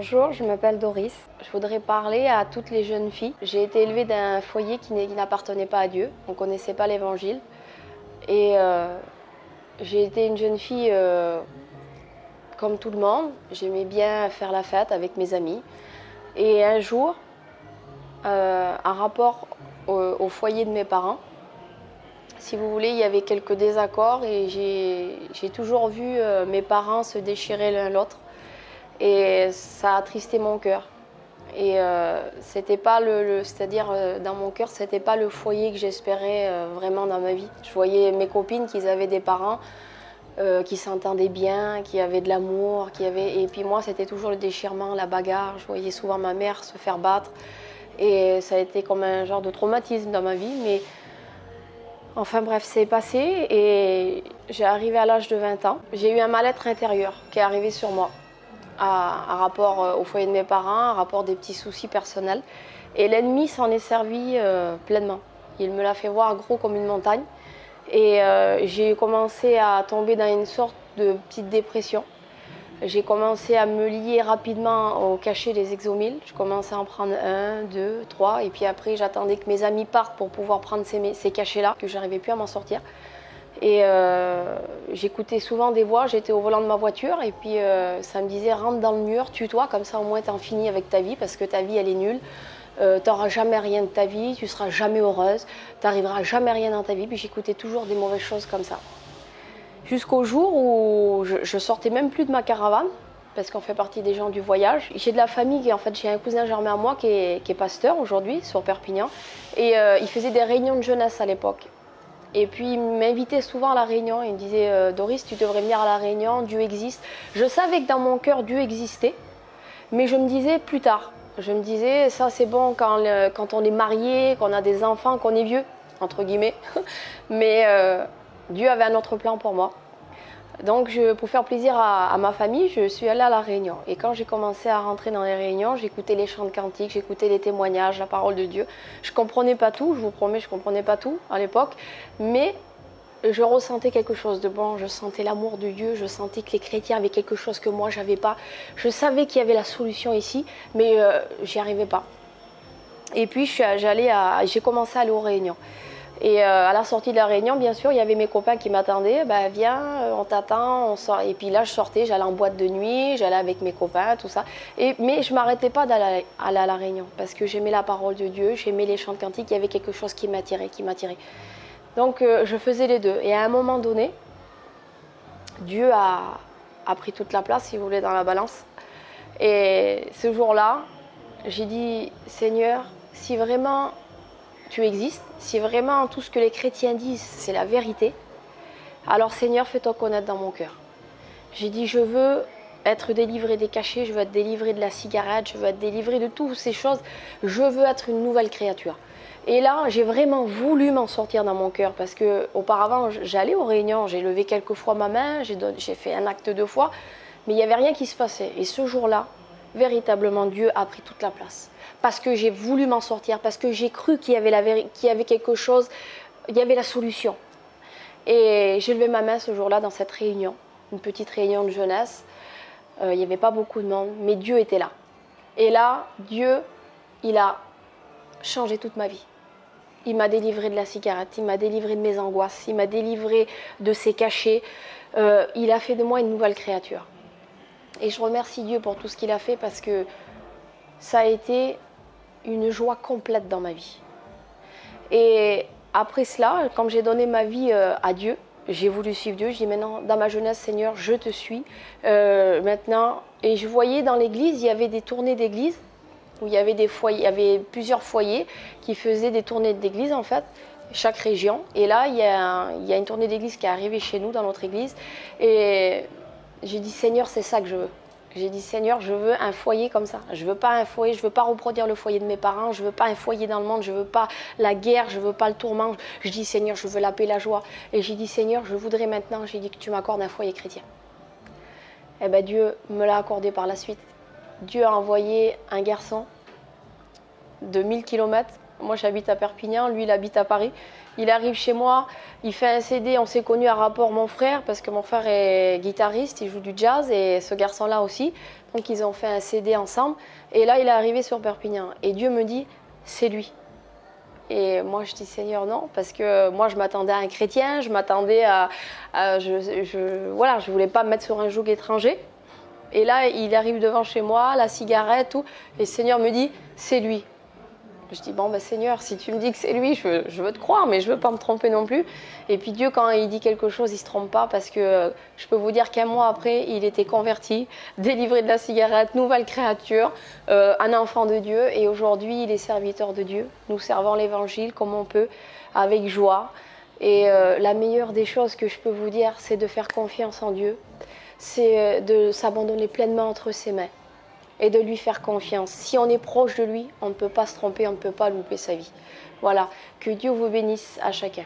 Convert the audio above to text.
Bonjour, je m'appelle Doris. Je voudrais parler à toutes les jeunes filles. J'ai été élevée dans un foyer qui n'appartenait pas à Dieu. On ne connaissait pas l'Évangile. Et j'ai été une jeune fille comme tout le monde. J'aimais bien faire la fête avec mes amis. Et un jour, un rapport au foyer de mes parents, si vous voulez, il y avait quelques désaccords et j'ai toujours vu mes parents se déchirer l'un l'autre. Et ça a attristé mon cœur. Et c'était pas c'est-à-dire dans mon cœur, c'était pas le foyer que j'espérais vraiment dans ma vie. Je voyais mes copines qui avaient des parents qui s'entendaient bien, qui avaient de l'amour, et puis moi c'était toujours le déchirement, la bagarre. Je voyais souvent ma mère se faire battre et ça a été comme un genre de traumatisme dans ma vie. Mais enfin bref, c'est passé et j'ai arrivé à l'âge de 20 ans. J'ai eu un mal-être intérieur qui est arrivé sur moi. À rapport au foyer de mes parents, à rapport des petits soucis personnels. Et l'ennemi s'en est servi pleinement. Il me l'a fait voir gros comme une montagne. Et j'ai commencé à tomber dans une sorte de petite dépression. J'ai commencé à me lier rapidement au cachet des Exomil. Je commençais à en prendre 1, 2, 3. Et puis après, j'attendais que mes amis partent pour pouvoir prendre ces cachets-là, que je n'arrivais plus à m'en sortir. Et j'écoutais souvent des voix, j'étais au volant de ma voiture et puis ça me disait rentre dans le mur, tue-toi, comme ça au moins t'en finis avec ta vie parce que ta vie elle est nulle, t'auras jamais rien de ta vie, tu seras jamais heureuse, t'arriveras jamais rien dans ta vie. Puis j'écoutais toujours des mauvaises choses comme ça. Jusqu'au jour où je sortais même plus de ma caravane parce qu'on fait partie des gens du voyage. J'ai de la famille, en fait j'ai un cousin germain à moi qui est pasteur aujourd'hui sur Perpignan et il faisait des réunions de jeunesse à l'époque. Et puis il m'invitait souvent à la réunion, il me disait Doris, tu devrais venir à la réunion, Dieu existe. Je savais que dans mon cœur Dieu existait, mais je me disais plus tard. Je me disais ça c'est bon quand on est marié, qu'on a des enfants, qu'on est vieux, entre guillemets. Mais Dieu avait un autre plan pour moi. Donc pour faire plaisir à ma famille, je suis allée à la réunion. Et quand j'ai commencé à rentrer dans les réunions, j'écoutais les chants de cantiques, j'écoutais les témoignages, la parole de Dieu. Je ne comprenais pas tout, je vous promets, je ne comprenais pas tout à l'époque. Mais je ressentais quelque chose de bon, je sentais l'amour de Dieu, je sentais que les chrétiens avaient quelque chose que moi, je n'avais pas. Je savais qu'il y avait la solution ici, mais j'y arrivais pas. Et puis j'ai commencé à aller aux réunions. Et à la sortie de la réunion, bien sûr, il y avait mes copains qui m'attendaient. Ben, viens, on t'attend, on sort. Et puis là, je sortais, j'allais en boîte de nuit, j'allais avec mes copains, tout ça. Mais je ne m'arrêtais pas d'aller à la réunion parce que j'aimais la parole de Dieu, j'aimais les chants de cantiques, il y avait quelque chose qui m'attirait. Donc, je faisais les deux. Et à un moment donné, Dieu a pris toute la place, si vous voulez, dans la balance. Et ce jour-là, j'ai dit, Seigneur, si vraiment tu existes, si vraiment tout ce que les chrétiens disent, c'est la vérité, alors Seigneur, fais-toi connaître dans mon cœur. J'ai dit, je veux être délivré des cachets, je veux être délivré de la cigarette, je veux être délivré de toutes ces choses, je veux être une nouvelle créature. Et là, j'ai vraiment voulu m'en sortir dans mon cœur parce qu'auparavant, j'allais aux réunions, j'ai levé quelques fois ma main, j'ai fait un acte 2 fois, mais il n'y avait rien qui se passait. Et ce jour-là, véritablement, Dieu a pris toute la place. Parce que j'ai voulu m'en sortir, parce que j'ai cru qu'il y avait quelque chose, il y avait la solution. Et j'ai levé ma main ce jour-là dans cette réunion, une petite réunion de jeunesse. Il n'y avait pas beaucoup de monde, mais Dieu était là. Et là, Dieu, il a changé toute ma vie. Il m'a délivré de la cigarette, il m'a délivré de mes angoisses, il m'a délivré de ses cachets. Il a fait de moi une nouvelle créature. Et je remercie Dieu pour tout ce qu'il a fait parce que ça a été une joie complète dans ma vie. Et après cela, quand j'ai donné ma vie à Dieu, j'ai voulu suivre Dieu. Je dis maintenant, dans ma jeunesse, Seigneur, je te suis. Maintenant, et je voyais dans l'église, il y avait des tournées d'église où il y avait des foyers, il y avait plusieurs foyers qui faisaient des tournées d'église en fait, chaque région. Et là, il y a une tournée d'église qui est arrivée chez nous dans notre église. Et j'ai dit, Seigneur, c'est ça que je veux. J'ai dit, Seigneur, je veux un foyer comme ça. Je veux pas un foyer, je veux pas reproduire le foyer de mes parents, je veux pas un foyer dans le monde, je veux pas la guerre, je veux pas le tourment. Je dis, Seigneur, je veux la paix, la joie. Et j'ai dit, Seigneur, je voudrais maintenant, j'ai dit que tu m'accordes un foyer chrétien. Et bien Dieu me l'a accordé par la suite. Dieu a envoyé un garçon de 1000 km Moi, j'habite à Perpignan, lui, il habite à Paris. Il arrive chez moi, il fait un CD, on s'est connus à rapport mon frère, parce que mon frère est guitariste, il joue du jazz, et ce garçon-là aussi. Donc, ils ont fait un CD ensemble. Et là, il est arrivé sur Perpignan. Et Dieu me dit, c'est lui. Et moi, je dis, Seigneur, non, parce que moi, je m'attendais à un chrétien, je m'attendais voilà, je voulais pas me mettre sur un joug étranger. Et là, il arrive devant chez moi, la cigarette, tout. Et le Seigneur me dit, c'est lui. Je dis, bon, ben, Seigneur, si tu me dis que c'est lui, je veux te croire, mais je ne veux pas me tromper non plus. Et puis Dieu, quand il dit quelque chose, il ne se trompe pas, parce que je peux vous dire qu'un mois après, il était converti, délivré de la cigarette, nouvelle créature, un enfant de Dieu. Et aujourd'hui, il est serviteur de Dieu. Nous servons l'Évangile comme on peut, avec joie. Et la meilleure des choses que je peux vous dire, c'est de faire confiance en Dieu. C'est de s'abandonner pleinement entre ses mains et de lui faire confiance. Si on est proche de lui, on ne peut pas se tromper, on ne peut pas louper sa vie. Voilà, que Dieu vous bénisse à chacun.